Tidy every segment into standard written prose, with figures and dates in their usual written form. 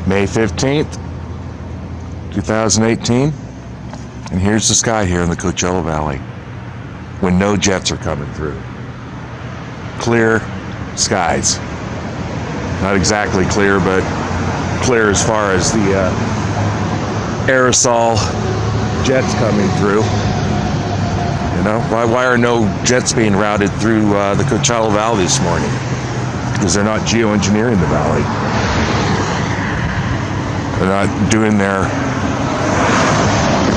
May 15th, 2018, and here's the sky here in the Coachella Valley when no jets are coming through. Clear skies. Not exactly clear, but clear as far as the aerosol jets coming through. You know, why are no jets being routed through the Coachella Valley this morning? Because they're not geoengineering the valley. They're not doing their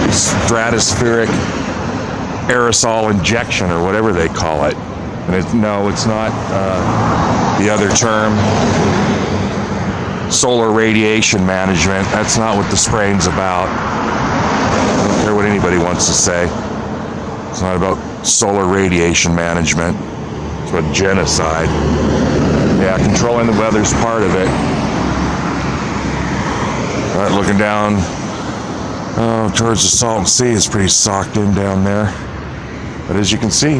stratospheric aerosol injection or whatever they call it. And no, it's not the other term, solar radiation management. That's not what the spraying's about. I don't care what anybody wants to say. It's not about solar radiation management. It's about genocide. Yeah, controlling the weather's part of it. All right, looking down towards the Salton Sea, it's pretty socked in down there. But as you can see,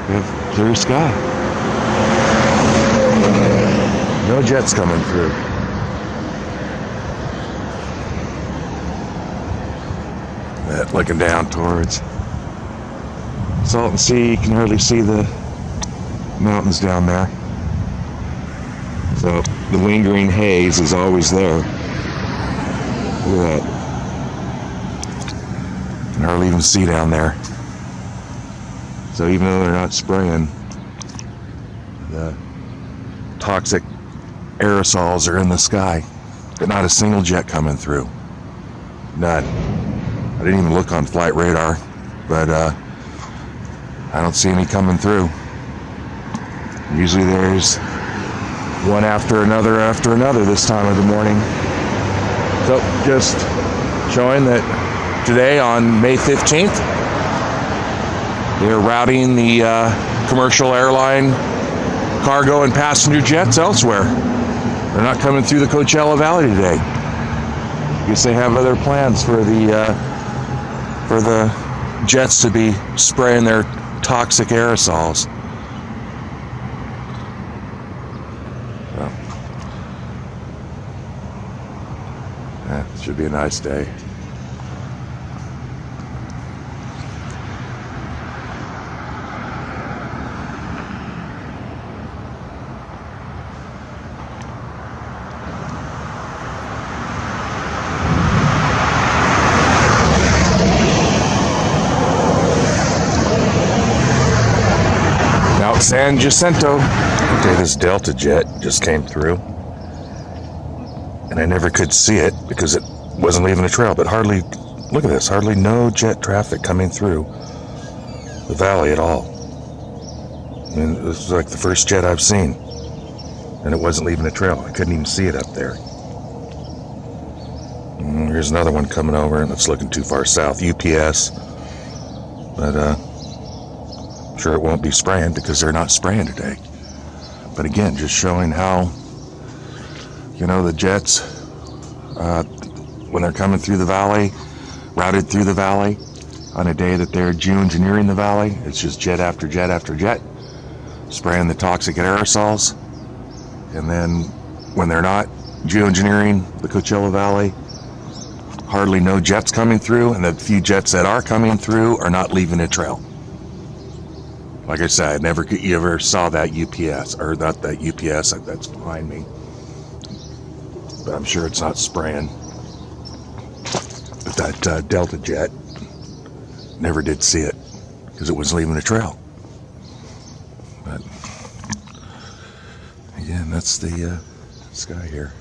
we have clear sky. No jets coming through. Looking down towards Salton Sea, you can hardly see the mountains down there. So the lingering haze is always there. Look at that. You can hardly even see down there. So even though they're not spraying, the toxic aerosols are in the sky, but not a single jet coming through. None. I didn't even look on flight radar, but I don't see any coming through. Usually there's one after another this time of the morning. So just showing that today on May 15th, they're routing the commercial airline cargo and passenger jets elsewhere. They're not coming through the Coachella Valley today. I guess they have other plans for the jets to be spraying their toxic aerosols. It should be a nice day. San Jacinto. Okay, this Delta jet just came through, and I never could see it because it wasn't leaving a trail. But hardly, look at this, hardly no jet traffic coming through the valley at all. I mean, this is like the first jet I've seen, and it wasn't leaving a trail. I couldn't even see it up there. Here's another one coming over, and it's looking too far south. UPS, but sure it won't be spraying because they're not spraying today. But again, just showing how, you know, the jets, when they're coming through the valley, routed through the valley on a day that they're geoengineering the valley, it's just jet after jet after jet, spraying the toxic aerosols. And then when they're not geoengineering the Coachella Valley, hardly no jets coming through, and the few jets that are coming through are not leaving a trail. Like I said, I never ever saw that UPS, or not that UPS, that's behind me. But I'm sure it's not spraying. But that Delta jet, never did see it, because it wasn't leaving a trail. But, again, that's the sky here.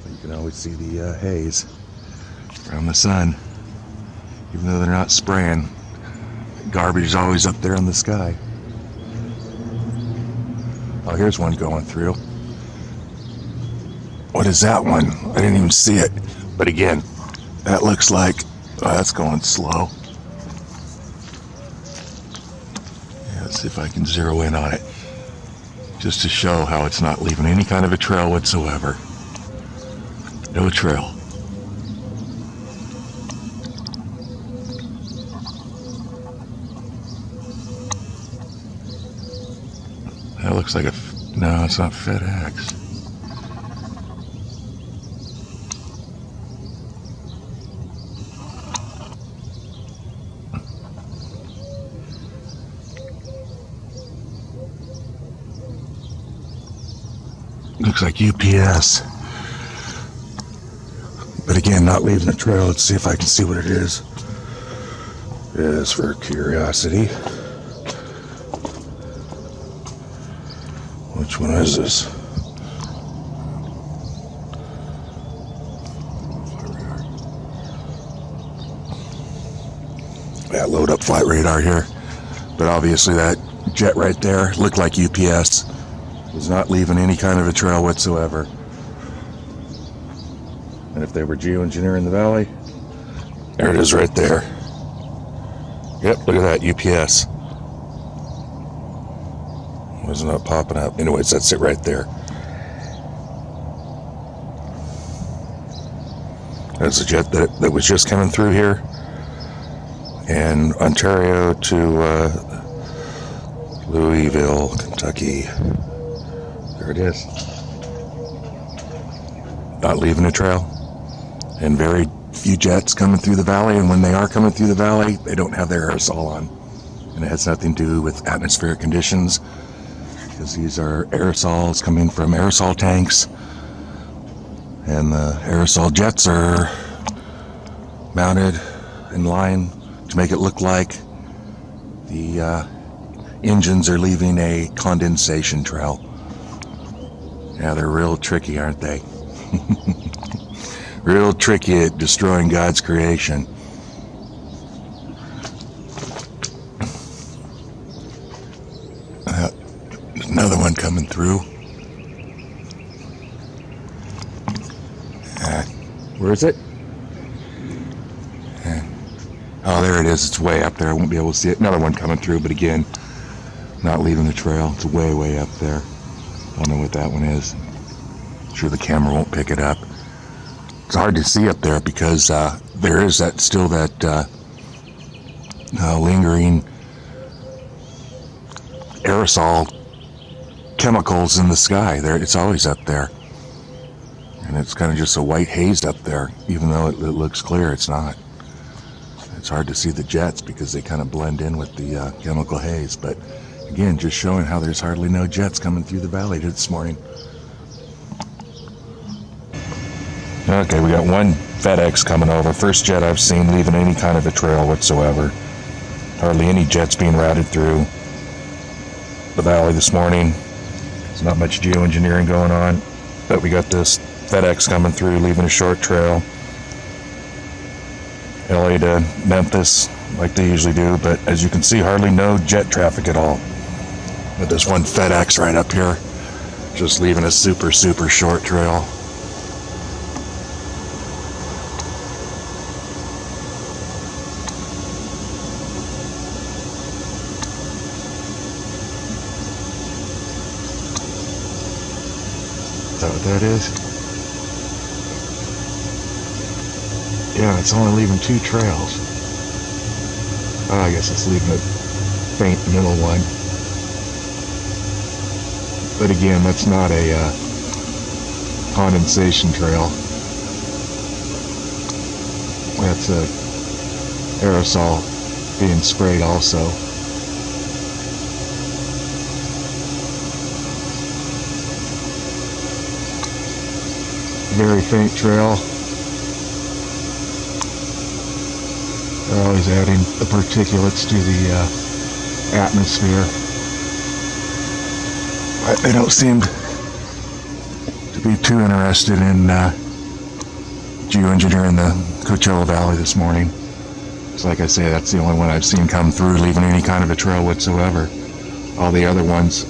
But you can always see the haze from the sun, even though they're not spraying. Garbage is always up there in the sky. Oh, here's one going through. What is that one? I didn't even see it. But again, that looks like, oh, that's going slow. Yeah, let's see if I can zero in on it, just to show how it's not leaving any kind of a trail whatsoever. No trail. looks like no, it's not FedEx. Looks like UPS. But again, not leaving a trail. Let's see if I can see what it is. Just for curiosity. Which one is this? Yeah, load up flight radar here. But obviously that jet right there looked like UPS. Was not leaving any kind of a trail whatsoever. And if they were geoengineering the valley, there it is right there. Yep, look at that, UPS. Was not popping up. Anyways, that's it right there. That's a jet that was just coming through here. And Ontario to Louisville, Kentucky. There it is. Not leaving a trail. And very few jets coming through the valley, and when they are coming through the valley, they don't have their aerosol on. And it has nothing to do with atmospheric conditions, because these are aerosols coming from aerosol tanks, and the aerosol jets are mounted in line to make it look like the engines are leaving a condensation trail. Yeah, they're real tricky, aren't they? Real tricky at destroying God's creation. Another one coming through. Where is it? Oh, there it is. It's way up there. I won't be able to see it. Another one coming through, but again, not leaving the trail. It's way, way up there. Don't know what that one is. I'm sure the camera won't pick it up. It's hard to see up there because there is still that lingering aerosol chemicals in the sky. It's always up there. And it's kind of just a white haze up there. Even though it looks clear, it's not. It's hard to see the jets because they kind of blend in with the chemical haze. But again, just showing how there's hardly no jets coming through the valley this morning. Okay, we got one FedEx coming over. First jet I've seen leaving any kind of a trail whatsoever. Hardly any jets being routed through the valley this morning. There's not much geoengineering going on. But we got this FedEx coming through, leaving a short trail. LA to Memphis, like they usually do. But as you can see, hardly no jet traffic at all. But there's one FedEx right up here, just leaving a super, super short trail. Is that what that is? Yeah, it's only leaving 2 trails. Oh, I guess it's leaving a faint middle one. But again, that's not a condensation trail. That's a aerosol being sprayed also. Very faint trail. They're always adding the particulates to the atmosphere. But they don't seem to be too interested in geoengineering the Coachella Valley this morning. So like I say, that's the only one I've seen come through leaving any kind of a trail whatsoever. All the other ones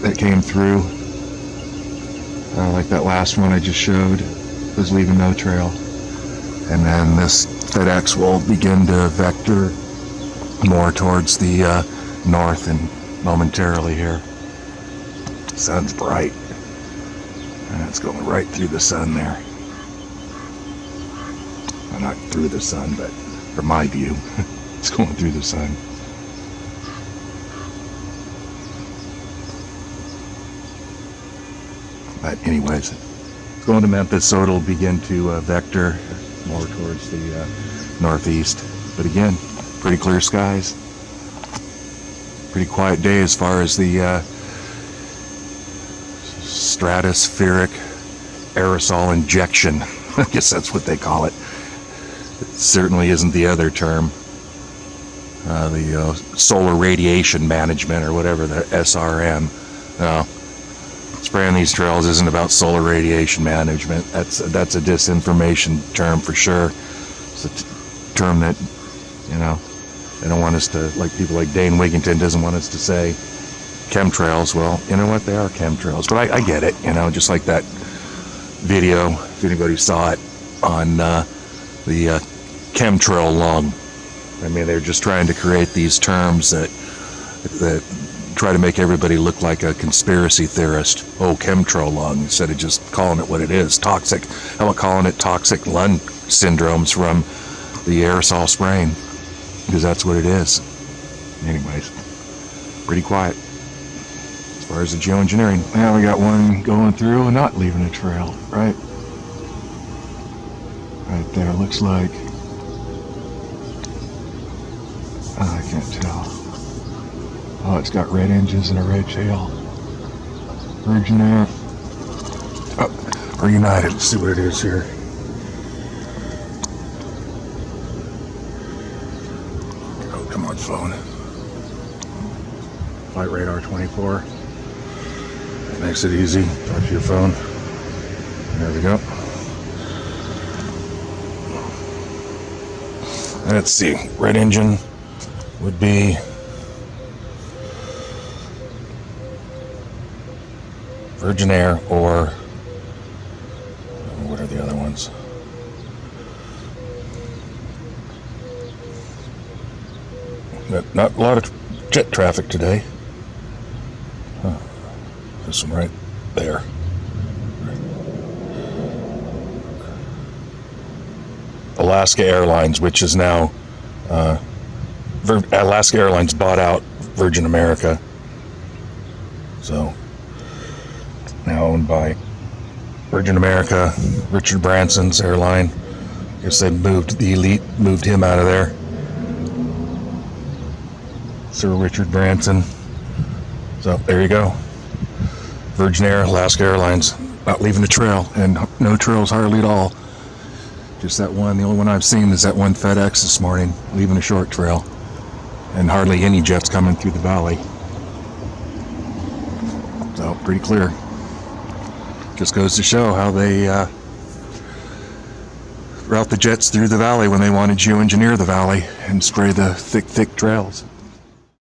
that came through, like that last one I just showed, was leaving no trail. And then this FedEx will begin to vector more towards the north and momentarily here. The sun's bright. And it's going right through the sun there. Well, not through the sun, but from my view, it's going through the sun. But anyways, it's going to Memphis, so it'll begin to vector more towards the northeast. But again, pretty clear skies. Pretty quiet day as far as the stratospheric aerosol injection. I guess that's what they call it. It certainly isn't the other term. The solar radiation management, or whatever, the SRM. Spraying these trails isn't about solar radiation management. That's a disinformation term for sure. It's a term that, they don't want us to, like people like Dane Wigington doesn't want us to say chemtrails. Well, you know what, they are chemtrails. But I get it, just like that video, if anybody saw it, on the chemtrail lung. I mean, they're just trying to create these terms that try to make everybody look like a conspiracy theorist. Oh, chemtrail lung, instead of just calling it what it is, toxic. How about calling it toxic lung syndromes from the aerosol spraying? Because that's what it is. Anyways, pretty quiet as far as the geoengineering. Now we got one going through and not leaving a trail, right? Right there, looks like. I can't tell. Oh, it's got red engines and a red tail. Virgin Air. Oh, or United. Let's see what it is here. Oh, come on, phone. Flight radar 24. That makes it easy. Talk to your phone. There we go. Let's see. Red engine would be Virgin Air, or what are the other ones? Not a lot of jet traffic today. Huh. There's some right there. Alaska Airlines, which is now Alaska Airlines bought out Virgin America, so now owned by Virgin America. Richard Branson's airline. I guess they moved the elite, moved him out of there. Sir Richard Branson. So there you go. Virgin Air, Alaska Airlines, not leaving a trail, and no trails hardly at all. Just that one. The only one I've seen is that one FedEx this morning, leaving a short trail, and hardly any jets coming through the valley. So pretty clear. Just goes to show how they route the jets through the valley when they want to geoengineer the valley and spray the thick trails.